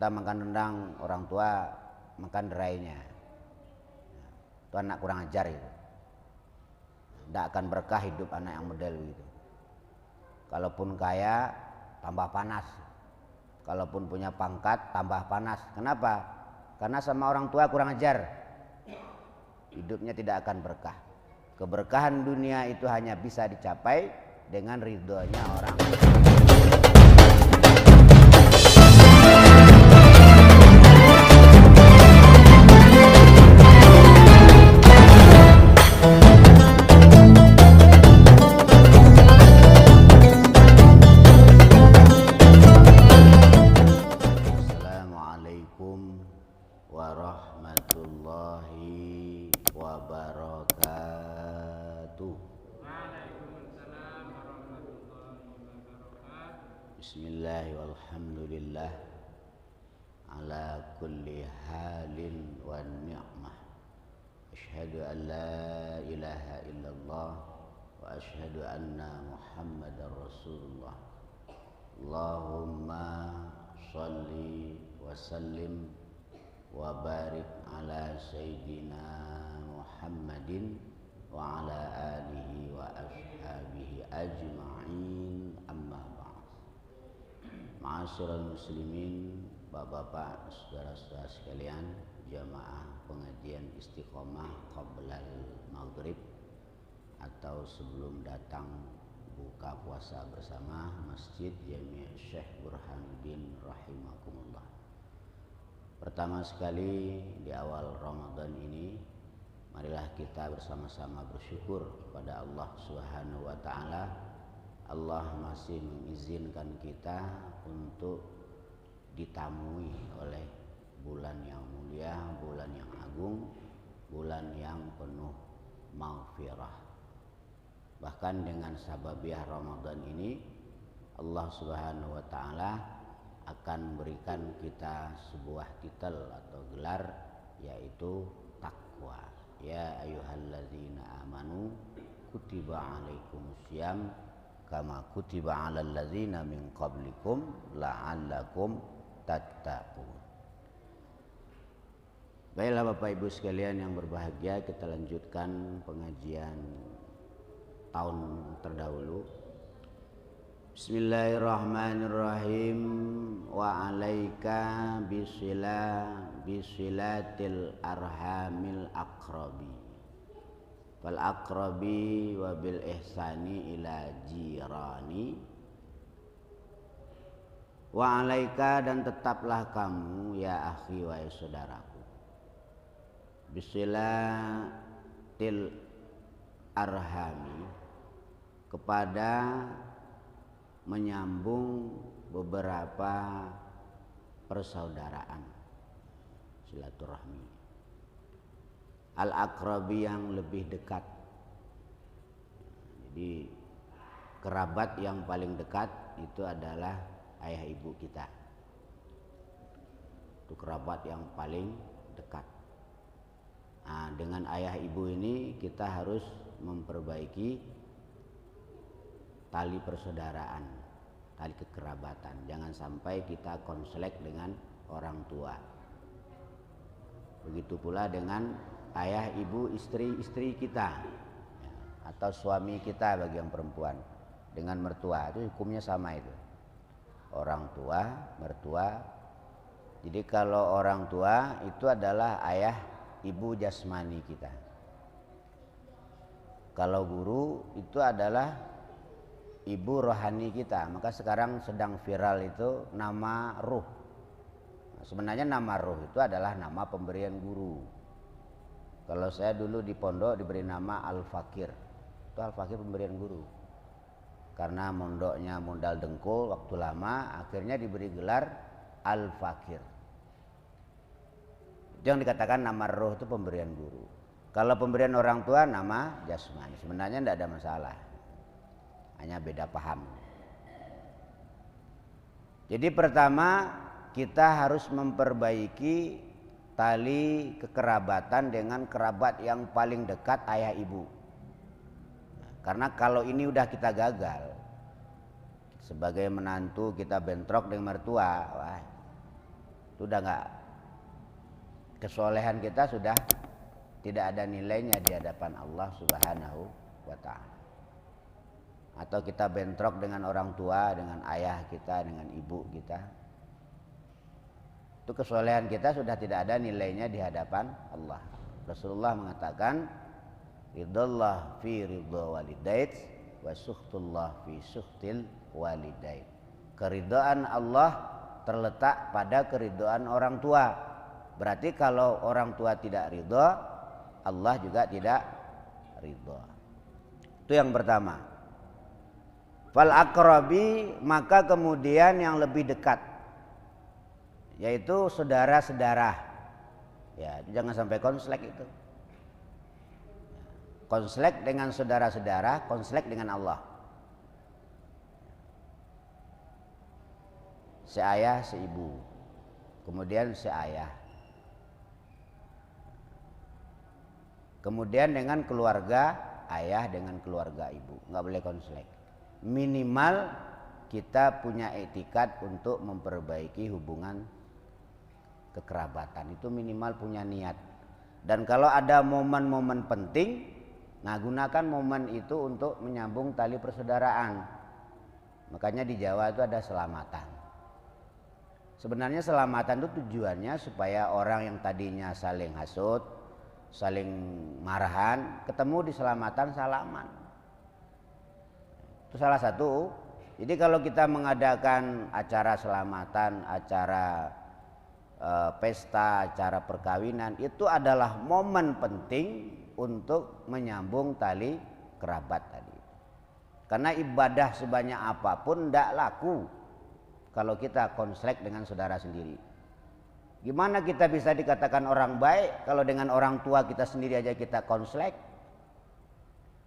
kita makan rendang, orang tua makan derainya. Itu anak kurang ajar itu. Tidak akan berkah hidup anak yang model begitu. Kalaupun kaya tambah panas, kalaupun punya pangkat tambah panas. Kenapa? Karena sama orang tua kurang ajar, hidupnya tidak akan berkah. Keberkahan dunia itu hanya bisa dicapai dengan ridhonya orang. Assalamualaikum warahmatullahi wabarakatuh. Waalaikumsalam warahmatullahi wabarakatuh. Bismillah walhamdulillah ala kulli halin wa ni'mah. Asyhadu an la ilaha illallah wa asyhadu anna Muhammadar Rasulullah. Allahumma shalli wa sallim wa barik ala sayyidina Muhammadin wa ala alihi wa ashabihi ajma'in, amma ba'd. Ma'asyiral muslimin, bapak-bapak, saudara-saudara sekalian, jamaah pengajian istiqomah qablal maghrib atau sebelum datang buka puasa bersama Masjid Jami' Syekh Burhanuddin rahimakumullah. Pertama sekali di awal Ramadan ini, marilah kita bersama-sama bersyukur kepada Allah Subhanahu wa taala. Allah masih mengizinkan kita untuk ditamui oleh bulan yang mulia, bulan yang agung, bulan yang penuh maghfirah. Bahkan dengan sababiah Ramadan ini, Allah Subhanahu wa taala akan memberikan kita sebuah titel atau gelar, yaitu takwa. Ya ayyuhalladzina amanu kutiba alaikumussyam kama kutiba alal ladzina min qablikum la'allakum tattaqun. Baiklah Bapak Ibu sekalian yang berbahagia, kita lanjutkan pengajian tahun terdahulu. Bismillahirrahmanirrahim. Wa alaika bisilatil arhamil aqrabi wal aqrabi wa bil ihsani ila jirani. Wa alaika, dan tetaplah kamu ya akhi wa saudaraku, bisilatil arhami, kepada menyambung beberapa persaudaraan, silaturahmi. Al-aqrabi, yang lebih dekat. Jadi kerabat yang paling dekat itu adalah ayah ibu kita. Itu kerabat yang paling dekat. Nah, dengan ayah ibu ini kita harus memperbaiki tali persaudaraan, tali kekerabatan. Jangan sampai kita konslek dengan orang tua. Begitu pula dengan ayah, ibu, istri kita, atau suami kita bagi yang perempuan, dengan mertua. Itu hukumnya sama itu. Orang tua, mertua. Jadi kalau orang tua itu adalah ayah, ibu jasmani kita. Kalau guru itu adalah ibu rohani kita. Maka sekarang sedang viral itu nama ruh. Nah, sebenarnya nama ruh itu adalah nama pemberian guru. Kalau saya dulu di pondok diberi nama Al-Fakir. Itu Al-Fakir pemberian guru. Karena mondoknya modal dengkul waktu lama, akhirnya diberi gelar Al-Fakir. Itu yang dikatakan nama ruh itu pemberian guru. Kalau pemberian orang tua nama jasmani. Sebenarnya tidak ada masalah. Hanya beda paham. Jadi pertama kita harus memperbaiki tali kekerabatan dengan kerabat yang paling dekat, ayah ibu. Karena kalau ini udah kita gagal, sebagai menantu kita bentrok dengan mertua, wah, itu Sudah nggak, kesolehan kita sudah tidak ada nilainya di hadapan Allah Subhanahu wa Ta'ala. Atau kita bentrok dengan orang tua, dengan ayah kita, dengan ibu kita, itu kesolehan kita sudah tidak ada nilainya di hadapan Allah. Rasulullah mengatakan, ridallah fi ridha walidait wa sukhtullah fi sukhtil walidait. Keridhaan Allah terletak pada keridhaan orang tua. Berarti kalau orang tua tidak ridha, Allah juga tidak ridha. Itu yang pertama. Fal aqrabi, maka kemudian yang lebih dekat, yaitu saudara-saudara. Ya, jangan sampai konslek itu. Konslek dengan saudara-saudara, konslek dengan Allah. Seayah, seibu, kemudian seayah, kemudian dengan keluarga ayah dengan keluarga ibu, nggak boleh konslek. Minimal kita punya etikat untuk memperbaiki hubungan kekerabatan, itu minimal punya niat. Dan kalau ada momen-momen penting, nah gunakan momen itu untuk menyambung tali persaudaraan. Makanya di Jawa itu ada selamatan. Sebenarnya selamatan itu tujuannya supaya orang yang tadinya saling hasut, saling marahan, ketemu di selamatan, salaman. Itu salah satu. Jadi kalau kita mengadakan acara selamatan, acara pesta, acara perkawinan, itu adalah momen penting untuk menyambung tali kerabat tadi. Karena ibadah sebanyak apapun tidak laku kalau kita konslek dengan saudara sendiri. Gimana kita bisa dikatakan orang baik kalau dengan orang tua kita sendiri aja kita konslek?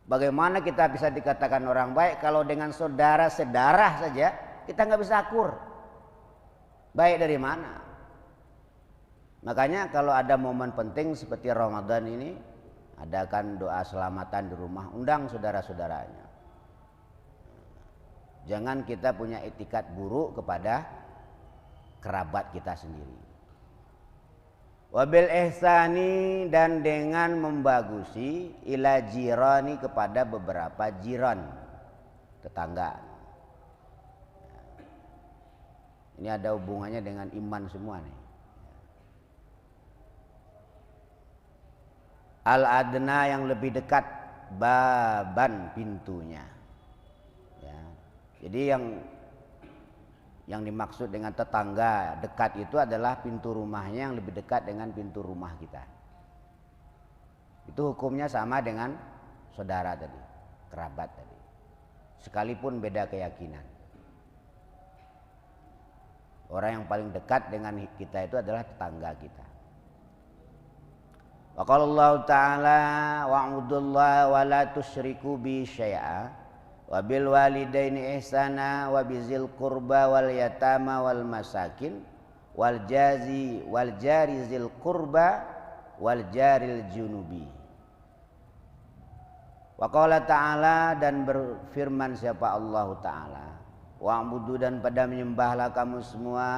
Bagaimana kita bisa dikatakan orang baik kalau dengan saudara sedarah saja kita nggak bisa akur? Baik dari mana? Makanya kalau ada momen penting seperti Ramadan ini, adakan doa selamatan di rumah, undang saudara-saudaranya. Jangan kita punya etikat buruk kepada kerabat kita sendiri. Wabil ihsani, dan dengan membagusi ila jirani, kepada beberapa jiran, tetangga. Ini ada hubungannya dengan iman semua nih. Al adna, yang lebih dekat, baban, pintunya. Ya. Jadi yang dimaksud dengan tetangga dekat itu adalah pintu rumahnya yang lebih dekat dengan pintu rumah kita. Itu hukumnya sama dengan saudara tadi, kerabat tadi, sekalipun beda keyakinan. Orang yang paling dekat dengan kita itu adalah tetangga kita. Wa qala Allah Ta'ala wa'budullaha wa la tusyriku bi syai'a wa bil walidaini ihsana wa bizil qurba wal yatama wal masakin wal jari zil qurba wal jaril junubi. Wa qala ta'ala, dan berfirman siapa Allah Ta'ala, wa'budu, dan pada menyembahlah kamu semua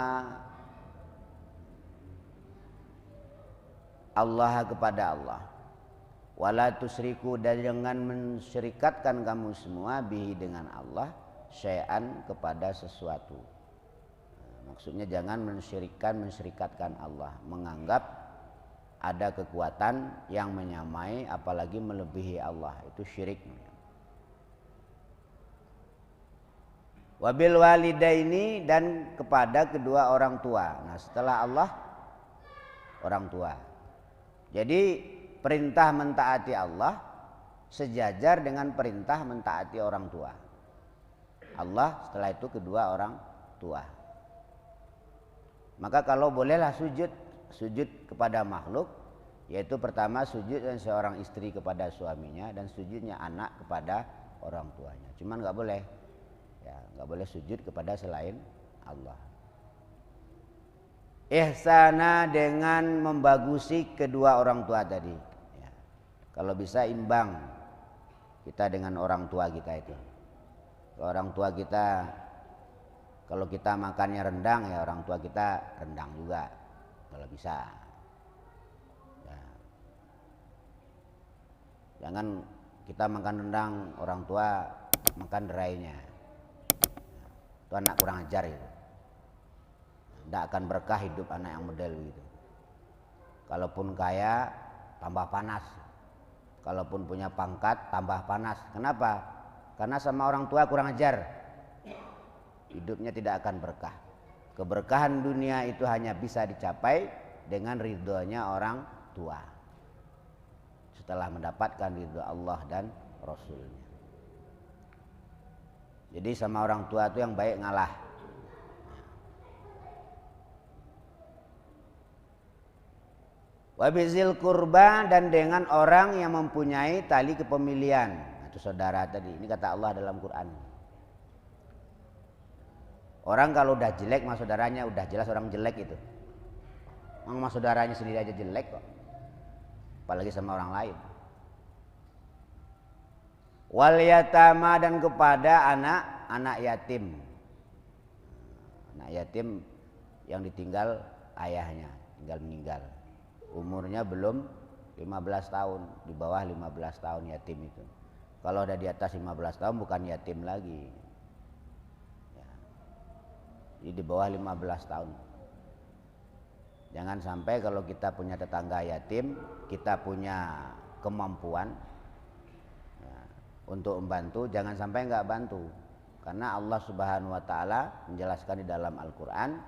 Allah, kepada Allah, wala tusyriku, dan jangan mensyirikatkan kamu semua bihi, dengan Allah, syai'an, kepada sesuatu. Maksudnya jangan mensyirikatkan Allah, menganggap ada kekuatan yang menyamai apalagi melebihi Allah, itu syirik. Wabil walidaini, dan kepada kedua orang tua. Nah, setelah Allah, orang tua. Jadi perintah mentaati Allah sejajar dengan perintah mentaati orang tua. Allah, setelah itu kedua orang tua. Maka kalau bolehlah sujud kepada makhluk, yaitu pertama sujudnya seorang istri kepada suaminya, dan sujudnya anak kepada orang tuanya. Cuman nggak boleh, ya nggak boleh sujud kepada selain Allah. Ihsana, dengan membagusi kedua orang tua tadi. Ya. Kalau bisa imbang kita dengan orang tua kita itu. Kalau orang tua kita, kalau kita makannya rendang, ya orang tua kita rendang juga. kalau bisa. Ya. Jangan kita makan rendang, orang tua makan derainya. Itu anak kurang ajar itu. Tidak akan berkah hidup anak yang model gitu. Kalaupun kaya tambah panas, kalaupun punya pangkat tambah panas. Kenapa? Karena sama orang tua kurang ajar, hidupnya tidak akan berkah. Keberkahan dunia itu hanya bisa dicapai dengan ridhonya orang tua setelah mendapatkan ridho Allah dan Rasulnya. Jadi sama orang tua itu yang baik ngalah. Wabizil kurba, dan dengan orang yang mempunyai tali kepemilian. Itu saudara tadi. Ini kata Allah dalam Quran. Orang kalau udah jelek sama saudaranya udah jelas orang jelek itu. Sama saudaranya sendiri aja jelek kok. Apalagi sama orang lain. Wal yatama, dan kepada anak yatim. Anak yatim yang ditinggal ayahnya, tinggal meninggal. Umurnya belum 15 tahun, di bawah 15 tahun yatim itu. Kalau udah di atas 15 tahun bukan yatim lagi. Ya. Jadi di bawah 15 tahun. Jangan sampai kalau kita punya tetangga yatim, kita punya kemampuan ya, untuk membantu, jangan sampai nggak bantu. Karena Allah Subhanahu wa taala menjelaskan di dalam Al-Qur'an,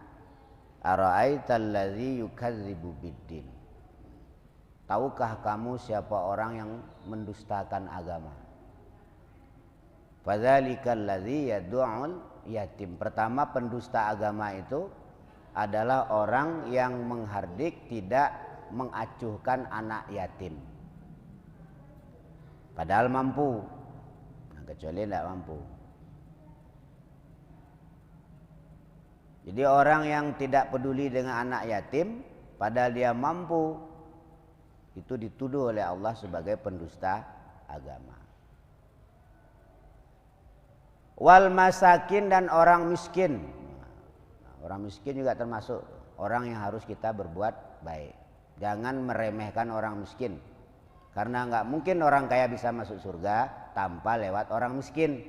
ara'aital ladzi yukadzibu biddin. Tahukah kamu siapa orang yang mendustakan agama? Fadzalikal ladzi yad'ul yatim. Pertama, pendusta agama itu adalah orang yang menghardik, tidak mengacuhkan anak yatim. Padahal mampu. Nah, kecuali tidak mampu. Jadi orang yang tidak peduli dengan anak yatim padahal dia mampu, itu dituduh oleh Allah sebagai pendusta agama. Wal masakin, dan orang miskin. Orang miskin juga termasuk orang yang harus kita berbuat baik. Jangan meremehkan orang miskin. Karena nggak mungkin orang kaya bisa masuk surga tanpa lewat orang miskin.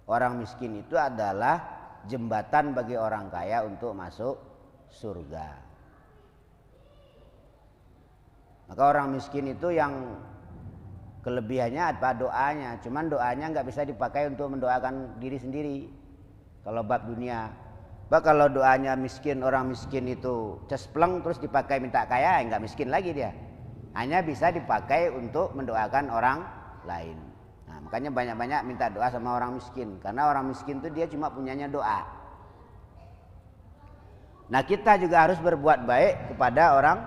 Orang miskin itu adalah jembatan bagi orang kaya untuk masuk surga. Maka orang miskin itu yang kelebihannya apa? Doanya. Cuman doanya nggak bisa dipakai untuk mendoakan diri sendiri. Kalau bab dunia. Bah, kalau doanya miskin, orang miskin itu cespleng terus dipakai minta kaya, nggak miskin lagi dia. Hanya bisa dipakai untuk mendoakan orang lain. Nah, makanya banyak-banyak minta doa sama orang miskin. Karena orang miskin itu dia cuma punyanya doa. Nah, kita juga harus berbuat baik kepada orang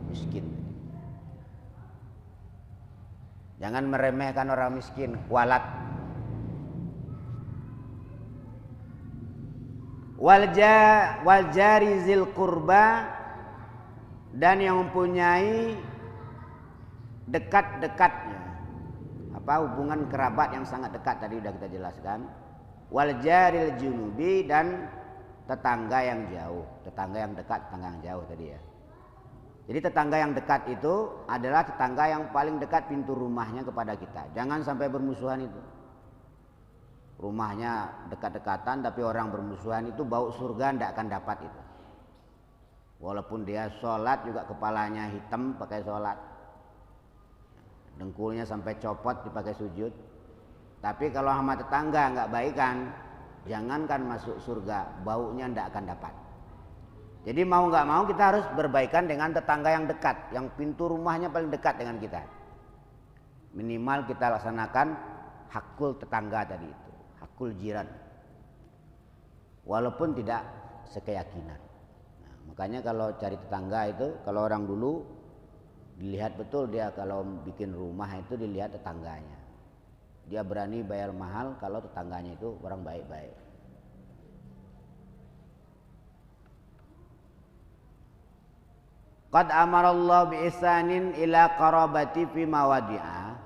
miskin. Jangan meremehkan orang miskin, kualat. Wal jari zil kurba, dan yang mempunyai dekat-dekatnya. Apa hubungan kerabat yang sangat dekat tadi sudah kita jelaskan. Wal jaril junubi, dan tetangga yang jauh, tetangga yang dekat, tetangga yang jauh tadi ya. Jadi tetangga yang dekat itu adalah tetangga yang paling dekat pintu rumahnya kepada kita. Jangan sampai bermusuhan itu. Rumahnya dekat-dekatan tapi orang bermusuhan, itu bau surga tidak akan dapat itu. Walaupun dia sholat juga kepalanya hitam pakai sholat. Dengkulnya sampai copot dipakai sujud. Tapi kalau sama tetangga nggak baikan, jangankan masuk surga, baunya tidak akan dapat. Jadi mau nggak mau kita harus berbaikan dengan tetangga yang dekat, yang pintu rumahnya paling dekat dengan kita. Minimal kita laksanakan hakul tetangga tadi itu, hakul jiran. Walaupun tidak sekeyakinan. Nah, makanya kalau cari tetangga itu, kalau orang dulu dilihat betul dia kalau bikin rumah itu dilihat tetangganya. Dia berani bayar mahal kalau tetangganya itu orang baik-baik. Qad amarallahu bi ihsanin ila qarabati fi mawadi'a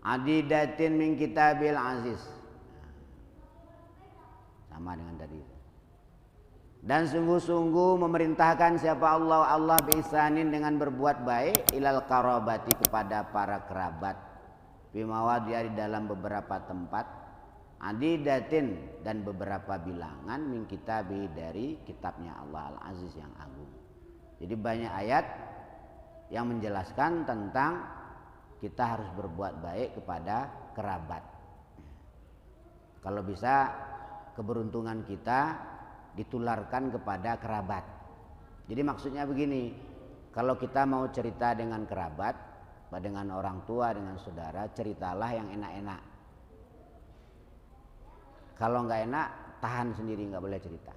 adidatin min kitabil aziz. Sama dengan tadi. Dan sungguh-sungguh memerintahkan siapa Allah biihsanin dengan berbuat baik ilal qarabati kepada para kerabat, bimawadhi'a di dalam beberapa tempat, adidatin dan beberapa bilangan min kitabi dari kitabnya Allah Al-Aziz yang agung. Jadi banyak ayat yang menjelaskan tentang kita harus berbuat baik kepada kerabat. Kalau bisa keberuntungan kita ditularkan kepada kerabat. Jadi maksudnya begini, kalau kita mau cerita dengan kerabat, dengan orang tua, dengan saudara, ceritalah yang enak-enak. Kalau nggak enak, tahan sendiri, nggak boleh cerita.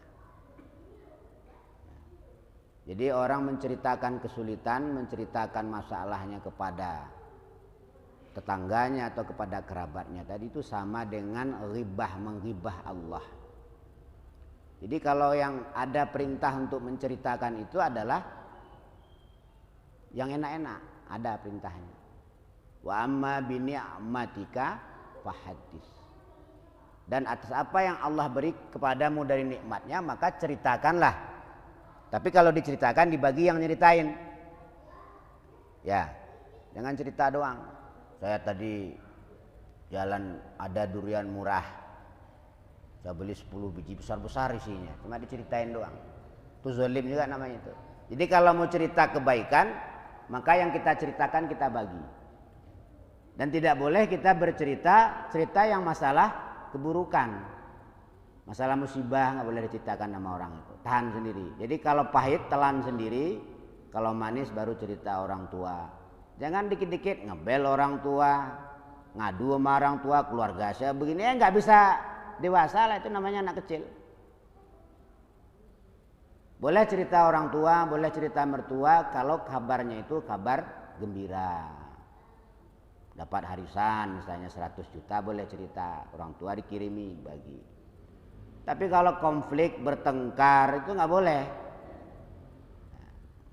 Jadi orang menceritakan kesulitan, menceritakan masalahnya kepada tetangganya atau kepada kerabatnya tadi itu sama dengan ghibah, menghibah Allah. Jadi kalau yang ada perintah untuk menceritakan itu adalah yang enak-enak, ada perintahnya. Wa amma bi ni'matika fahaddits. Dan atas apa yang Allah beri kepadamu dari nikmatnya maka ceritakanlah. Tapi kalau diceritakan dibagi yang nyeritain. Ya, jangan cerita doang. Saya tadi jalan ada durian murah. Saya beli 10 biji besar-besar isinya, cuma diceritain doang. Itu zalim juga namanya itu. Jadi kalau mau cerita kebaikan, maka yang kita ceritakan kita bagi. Dan tidak boleh kita bercerita cerita yang masalah keburukan. Masalah musibah nggak boleh diceritakan sama orang itu. Tahan sendiri. Jadi kalau pahit telan sendiri, kalau manis baru cerita orang tua. Jangan dikit-dikit ngebel orang tua, ngadu sama orang tua, keluarga saya begini, nggak bisa. Dewasa lah, itu namanya anak kecil. Boleh cerita orang tua, boleh cerita mertua kalau kabarnya itu kabar gembira. Dapat harisan misalnya 100 juta boleh cerita, orang tua dikirimi bagi. Tapi kalau konflik bertengkar itu nggak boleh.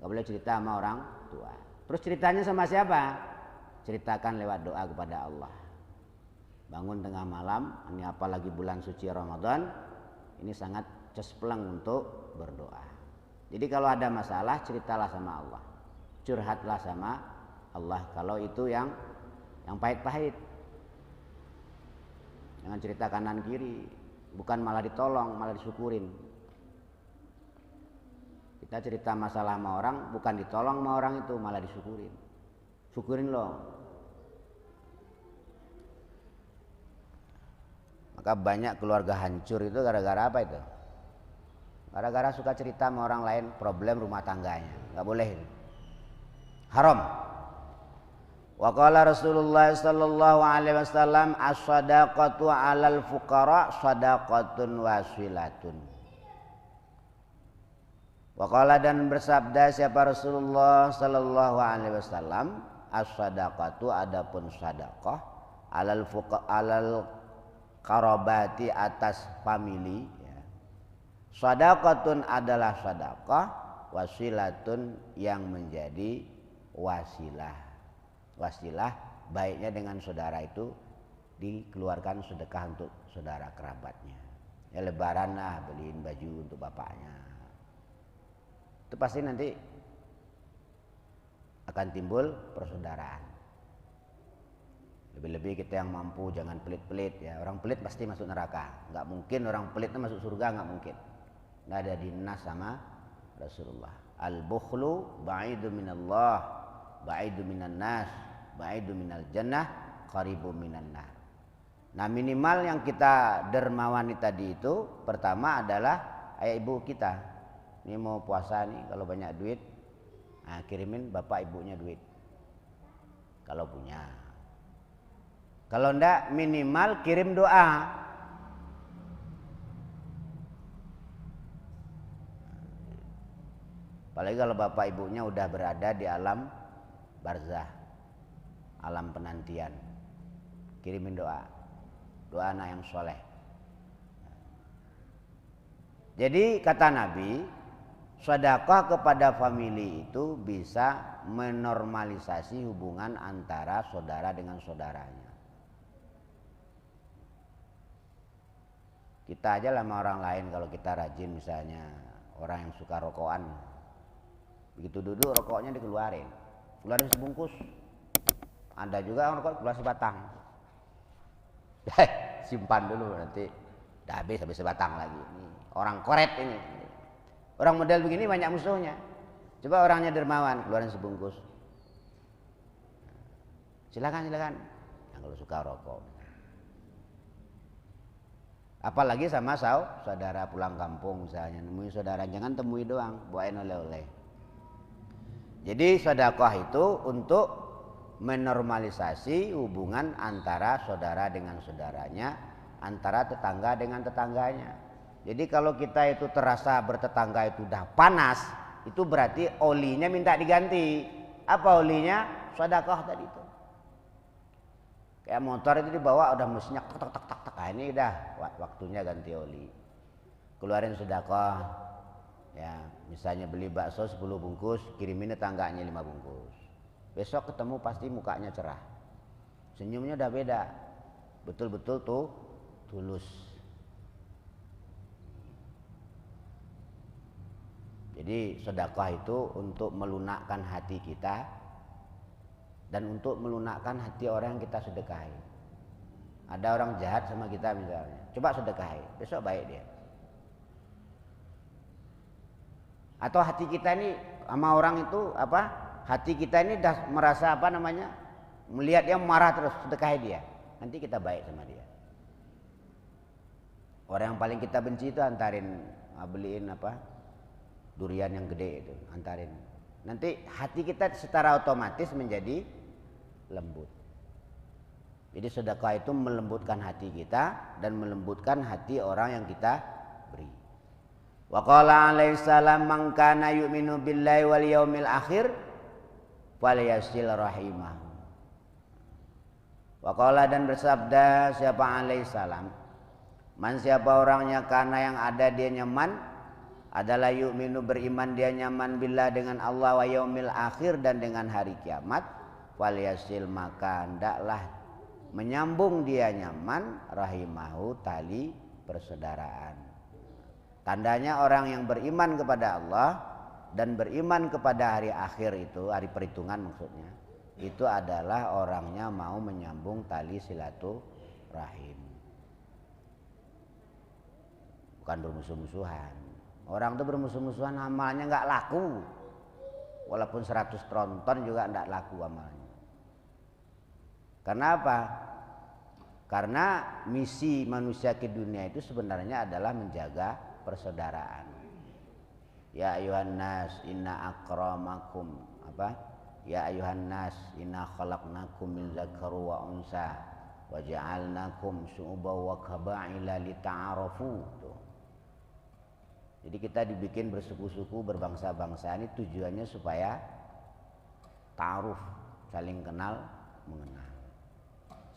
Nggak boleh cerita sama orang tua. Terus ceritanya sama siapa? Ceritakan lewat doa kepada Allah. Bangun tengah malam, ini apalagi bulan suci Ramadan, ini sangat cespleng untuk berdoa. Jadi kalau ada masalah ceritalah sama Allah, curhatlah sama Allah. Kalau itu yang pahit-pahit, jangan cerita kanan kiri, bukan malah ditolong, malah disyukurin. Kita cerita masalah sama orang, bukan ditolong sama orang itu, malah disyukurin. Syukurin loh. Maka banyak keluarga hancur itu gara-gara apa itu? Gara-gara suka cerita sama orang lain problem rumah tangganya. Nggak boleh itu. Haram. Wa qala Rasulullah sallallahu alaihi wasallam as-shadaqatu 'alal fuqara shadaqatun wasilatun. Wa qala dan bersabda siapa Rasulullah sallallahu alaihi wasallam, as-shadaqatu adapun sedekah 'alal fuqara 'alal karobati atas famili ya. Shadaqatun adalah sedekah, wasilatun yang menjadi wasilah. Wasilah baiknya dengan saudara itu dikeluarkan sedekah untuk saudara kerabatnya. Ya lebaran lah beliin baju untuk bapaknya. Itu pasti nanti akan timbul persaudaraan. Lebih-lebih kita yang mampu, jangan pelit-pelit ya. Orang pelit pasti masuk neraka. Nggak mungkin orang pelit itu masuk surga, nggak mungkin. Nggak ada di nas sama Rasulullah. Al-bukhlu ba'idu minallah, ba'idu minan nas, ba'idu minal jannah, qaribu minan nar. Nah minimal yang kita dermawani tadi itu pertama adalah ayah ibu kita. Ini mau puasa nih, kalau banyak duit, nah, kirimin bapak ibunya duit. Kalau punya. Kalau enggak minimal kirim doa. Apalagi kalau bapak ibunya udah berada di alam barzah, alam penantian. Kirimin doa. Doa anak yang soleh. Jadi kata Nabi, sedekah kepada famili itu bisa menormalisasi hubungan antara saudara dengan saudaranya. Kita aja lah sama orang lain kalau kita rajin misalnya orang yang suka rokokan. Begitu duduk rokoknya dikeluarin sebungkus. Ada juga orang rokok keluar sebatang. Simpan dulu, nanti udah habis sebatang lagi. Ini orang koret ini. Orang model begini banyak musuhnya. Coba orangnya dermawan, keluarin sebungkus. Silakan. Yang kalau suka rokok. Apalagi sama saudara pulang kampung misalnya, nemuin saudara, jangan temui doang, bawain oleh-oleh. Jadi sedekah itu untuk menormalisasi hubungan antara saudara dengan saudaranya, antara tetangga dengan tetangganya. Jadi kalau kita itu terasa bertetangga itu udah panas, itu berarti olinya minta diganti. Apa olinya? Sedekah tadi itu. Kayak motor itu dibawa udah mesinnya tak. Nah, ini udah waktunya ganti oli. Keluarin sedekah. Ya, misalnya beli bakso 10 bungkus, kirimin tetangganya 5 bungkus. Besok ketemu pasti mukanya cerah. Senyumnya udah beda. Betul-betul tuh tulus. Jadi sedekah itu untuk melunakkan hati kita dan untuk melunakkan hati orang yang kita sedekahi. Ada orang jahat sama kita misalnya, coba sedekahi, besok baik dia. Atau hati kita ini sama orang itu apa? Hati kita ini dah merasa apa namanya? Melihat dia marah terus, sedekahi dia. Nanti kita baik sama dia. Orang yang paling kita benci itu antarin beliin apa? Durian yang gede itu, antarin. Nanti hati kita secara otomatis menjadi lembut. Jadi sedekah itu melembutkan hati kita dan melembutkan hati orang yang kita beri. Wa qala alaihi salam man kana yu'minu billahi wal yaumil akhir falyasil rahimah. Wa qala dan bersabda siapa alaihi salam, man siapa orangnya kana yang ada dia nyaman adalah yu'minu beriman dia nyaman billah dengan Allah wa yaumil akhir dan dengan hari kiamat, falyasil maka hendaklah menyambung dia nyaman rahimahu tali persaudaraan. Tandanya orang yang beriman kepada Allah dan beriman kepada hari akhir itu, hari perhitungan maksudnya, itu adalah orangnya mau menyambung tali silaturahim. Bukan bermusuh-musuhan. Orang itu bermusuh-musuhan amalnya nggak laku. Walaupun 100 tronton juga nggak laku amalnya. Karena apa? Karena misi manusia ke dunia itu sebenarnya adalah menjaga persaudaraan. Ya ayuhan nas inna akramakum apa? Ya ayuhan nas inna khalaqnakum min dzakari wa unsa wa ja'alnakum syu'uban wa qaba'ila lita'arafu. Jadi kita dibikin bersuku-suku, berbangsa-bangsa, ini tujuannya supaya ta'aruf, saling kenal, mengenal.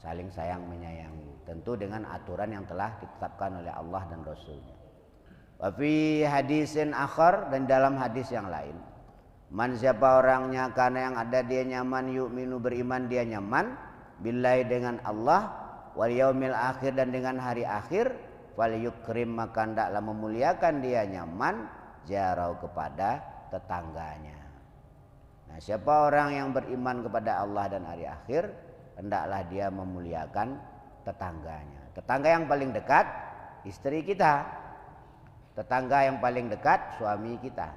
Saling sayang menyayangi, tentu dengan aturan yang telah ditetapkan oleh Allah dan Rasulnya. Wa fi hadisin akhar, dan dalam hadis yang lain, man siapa orangnya karena yang ada dia nyaman yu'minu beriman dia nyaman billahi dengan Allah wal yaumil akhir dan dengan hari akhir, fal yukrim maka hendaklah memuliakan dia nyaman jarau kepada tetangganya. Nah, siapa orang yang beriman kepada Allah dan hari akhir, hendaklah dia memuliakan tetangganya. Tetangga yang paling dekat istri kita, tetangga yang paling dekat suami kita.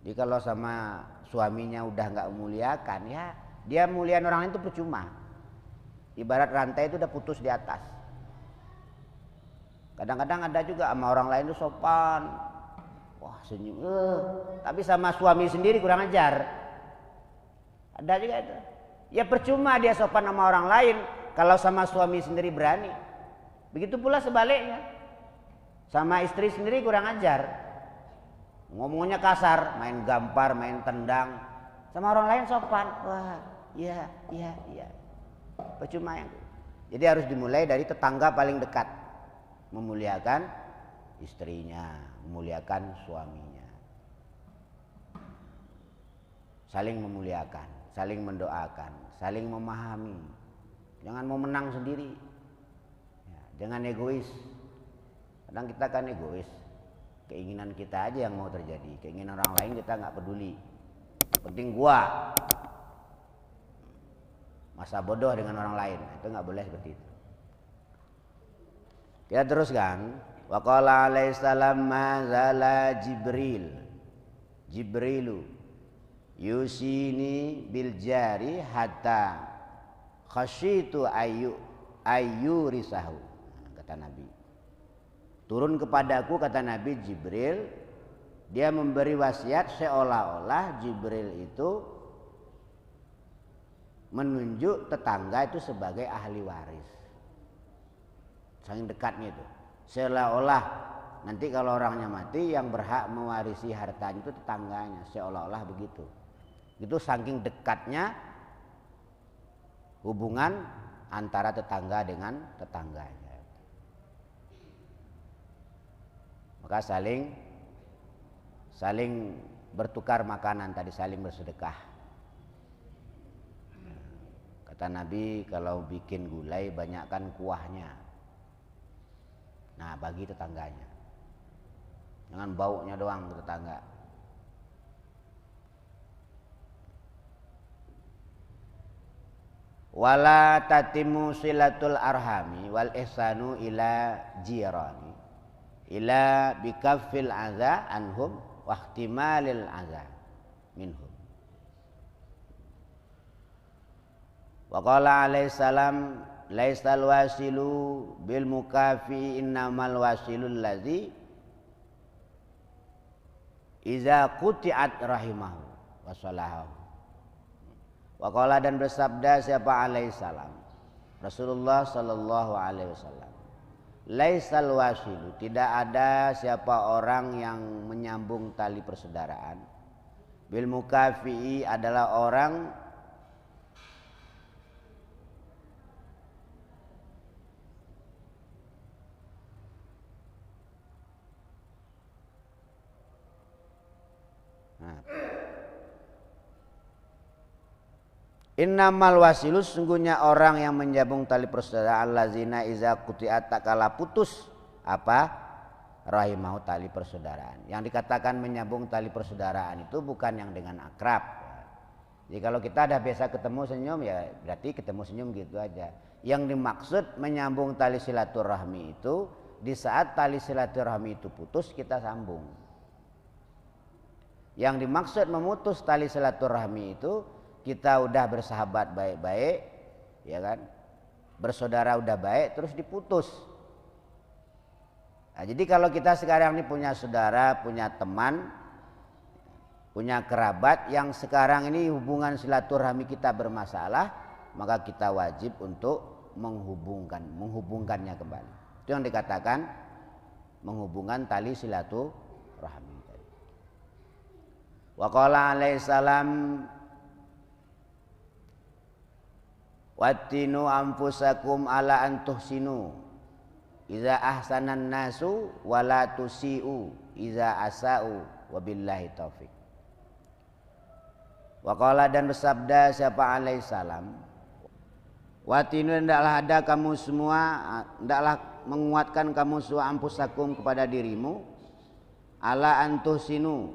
Jadi kalau sama suaminya udah nggak memuliakan, ya dia muliakan orang lain itu percuma. Ibarat rantai itu udah putus di atas. Kadang-kadang ada juga sama orang lain itu sopan, wah senyum, tapi sama suami sendiri kurang ajar. Ada juga itu. Ya percuma dia sopan sama orang lain kalau sama suami sendiri berani. Begitu pula sebaliknya. Sama istri sendiri kurang ajar. Ngomongnya kasar, main gampar, main tendang. Sama orang lain sopan. Wah, iya. Percuma yang. Jadi harus dimulai dari tetangga paling dekat. Memuliakan istrinya, memuliakan suaminya. Saling memuliakan, saling mendoakan, saling memahami. Jangan mau menang sendiri, ya, jangan egois. Kadang kita kan egois, keinginan kita aja yang mau terjadi, keinginan orang lain kita nggak peduli. Penting gua, masa bodoh dengan orang lain, itu nggak boleh seperti itu. Kita teruskan. Wa qala alaihi salam ma zala Jibrilu yusini bil jari hatta khasyitu ayu risahu. Kata Nabi. Turun kepadaku, kata Nabi, Jibril, dia memberi wasiat seolah-olah Jibril itu menunjuk tetangga itu sebagai ahli waris. Saking dekatnya itu. Seolah-olah nanti kalau orangnya mati yang berhak mewarisi hartanya itu tetangganya, seolah-olah begitu. Itu saking dekatnya hubungan antara tetangga dengan tetangganya. Maka saling bertukar makanan, tadi saling bersedekah. Kata Nabi, kalau bikin gulai banyakkan kuahnya. Nah, bagi tetangganya. Jangan baunya doang ke tetangga. Wala tatimu silatul arhami wal ihsanu ila jirani ila bikaffil adza anhum wa ihtimalil adza minhum. Wa qala alaihi salam laisal wasilu bil mukafi innamal wasilul ladzi iza quti'at rahimahu wa salahu. Wa qala, dan bersabda siapa alaihi salam, Rasulullah sallallahu alaihi wasallam, laisal wasilu, tidak ada siapa orang yang menyambung tali persaudaraan, bil mukafi adalah orang innamal wasilu, sungguhnya orang yang menyambung tali persaudaraan, lazina iza quti'at, tak kala putus apa rahimahu, tali persaudaraan. Yang dikatakan menyambung tali persaudaraan itu bukan yang dengan akrab. Jadi kalau kita ada biasa ketemu senyum, ya berarti ketemu senyum gitu aja. Yang dimaksud menyambung tali silaturahmi itu di saat tali silaturahmi itu putus kita sambung. Yang dimaksud memutus tali silaturahmi itu kita udah bersahabat baik-baik, ya kan, bersaudara udah baik, terus diputus. Nah, jadi kalau kita sekarang ini punya saudara, punya teman, punya kerabat yang sekarang ini hubungan silaturahmi kita bermasalah, maka kita wajib untuk menghubungkannya kembali. Itu yang dikatakan menghubungkan tali silaturahmi. Wa qala alaihi salam wattinu anfusakum ala antuhsinu iza ahsanan nasu wala tusi'u iza asa'u wabillahi taufik. Wa qala, dan bersabda siapa alaihi salam, wattinu, hendaklah ada kamu semua, hendaklah menguatkan kamu semua anfusakum kepada dirimu, ala antuhsinu,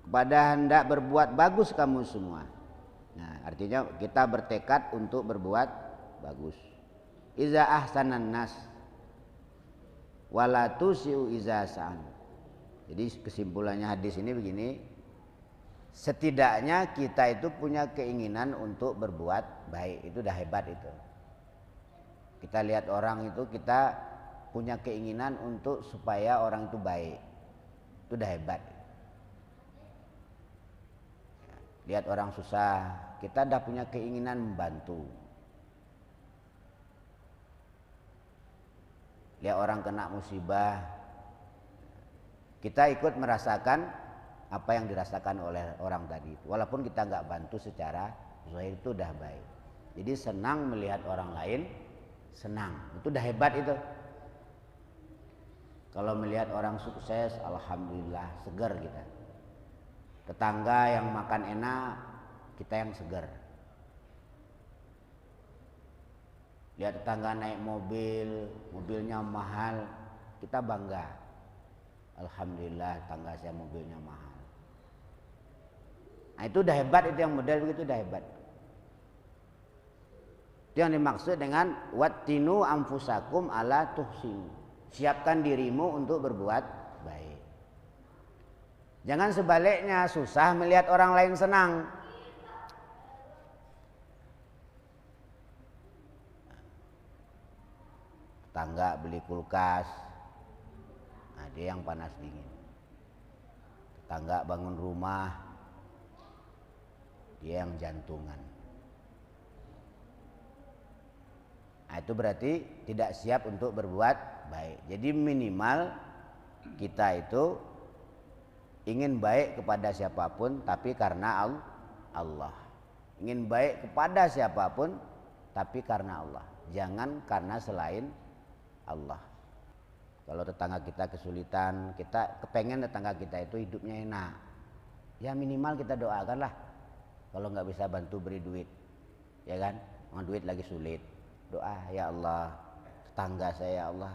kepada hendak berbuat bagus kamu semua. Nah, artinya kita bertekad untuk berbuat bagus. Iza ahsanan nas wala tusiu iza sa'an. Jadi kesimpulannya hadis ini begini, setidaknya kita itu punya keinginan untuk berbuat baik, itu udah hebat itu. Kita lihat orang itu, kita punya keinginan untuk supaya orang itu baik, itu udah hebat. Lihat orang susah, kita dah punya keinginan membantu. Lihat orang kena musibah, kita ikut merasakan apa yang dirasakan oleh orang tadi. Walaupun kita nggak bantu secara zahir, itu udah baik. Jadi senang melihat orang lain senang, itu udah hebat itu. Kalau melihat orang sukses, alhamdulillah, segar kita. Tetangga yang makan enak, kita yang segar. Lihat tetangga naik mobil, mobilnya mahal, kita bangga. Alhamdulillah tangga saya mobilnya mahal. Nah, itu udah hebat, itu yang model begitu udah hebat. Itu yang dimaksud dengan wattinu anfusakum ala tuhsinu. Siapkan dirimu untuk berbuat baik. Jangan sebaliknya, susah melihat orang lain senang. Tetangga beli kulkas, nah dia yang panas dingin. Tetangga bangun rumah, dia yang jantungan. Nah, itu berarti tidak siap untuk berbuat baik. Jadi minimal kita itu ingin baik kepada siapapun, tapi karena Allah. Ingin baik kepada siapapun, tapi karena Allah. Jangan karena selain Allah. Kalau tetangga kita kesulitan, kita kepengen tetangga kita itu hidupnya enak, ya minimal kita doakanlah. Kalau nggak bisa bantu beri duit, ya kan, mau duit lagi sulit, doa, ya Allah tetangga saya, ya Allah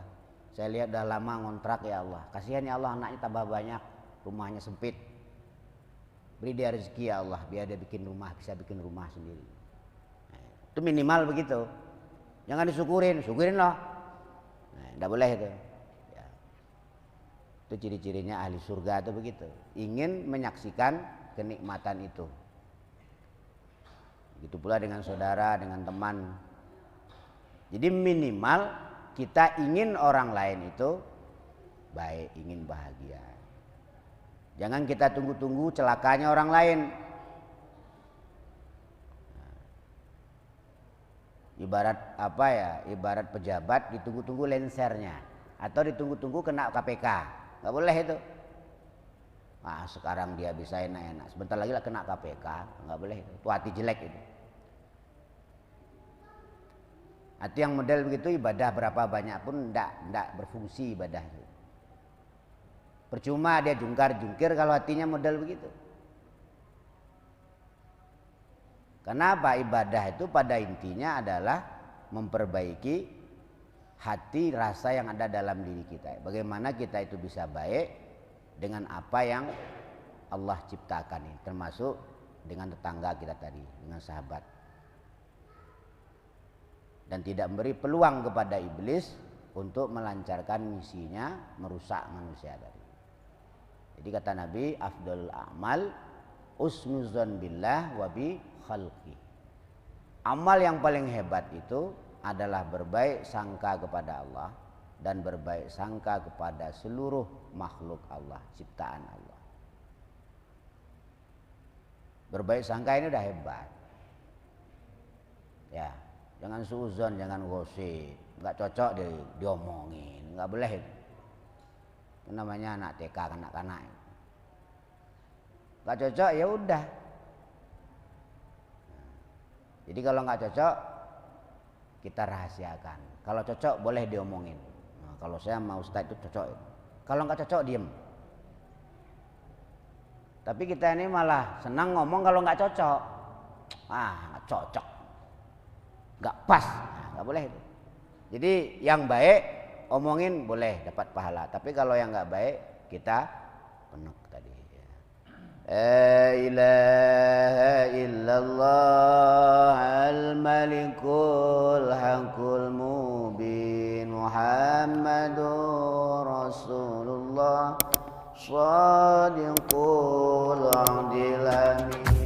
saya lihat dah lama ngontrak, ya Allah kasihan, ya Allah anaknya tambah banyak, rumahnya sempit, beri dia rezeki ya Allah biar dia bikin rumah, bisa bikin rumah sendiri. Nah, itu minimal begitu. Jangan disyukurin, syukurin loh. Nah, tidak boleh itu. Ya. Itu ciri-cirinya ahli surga itu begitu. Ingin menyaksikan kenikmatan itu. Begitu pula dengan saudara, dengan teman. Jadi minimal kita ingin orang lain itu baik, ingin bahagia. Jangan kita tunggu-tunggu celakanya orang lain. Ibarat apa ya? Ibarat pejabat ditunggu-tunggu lensernya atau ditunggu-tunggu kena KPK. Nggak boleh itu. Ah, sekarang dia bisa enak-enak, sebentar lagi lah kena KPK. Nggak boleh itu. Itu hati jelek itu. Hati yang model begitu, ibadah berapa banyak pun enggak berfungsi ibadah itu. Percuma dia jungkar-jungkir kalau hatinya model begitu. Kenapa? Ibadah itu pada intinya adalah memperbaiki hati, rasa yang ada dalam diri kita. Bagaimana kita itu bisa baik dengan apa yang Allah ciptakan ini, termasuk dengan tetangga kita tadi, dengan sahabat. Dan tidak memberi peluang kepada iblis untuk melancarkan misinya merusak manusia tadi. Jadi kata Nabi, afdalul a'mal usnuzon billah wa bi khalqi. Amal yang paling hebat itu adalah berbaik sangka kepada Allah dan berbaik sangka kepada seluruh makhluk Allah, ciptaan Allah. Berbaik sangka ini udah hebat. Ya, jangan suuzon, jangan gosip, nggak cocok diomongin, nggak boleh itu. Itu namanya anak TK, kanak-kanak. Nggak cocok ya udah. Jadi kalau nggak cocok kita rahasiakan. Kalau cocok boleh diomongin. Nah, kalau saya sama Ustadz itu cocok. Kalau nggak cocok diem. Tapi kita ini malah senang ngomong kalau nggak cocok. Ah, nggak cocok, nggak pas, nah, nggak boleh itu. Jadi yang baik omongin boleh dapat pahala. Tapi kalau yang nggak baik kita penek tadi. La ilaha illallah al-malikul haqqul mubin Muhammadur Rasulullah shadiqul adil amin.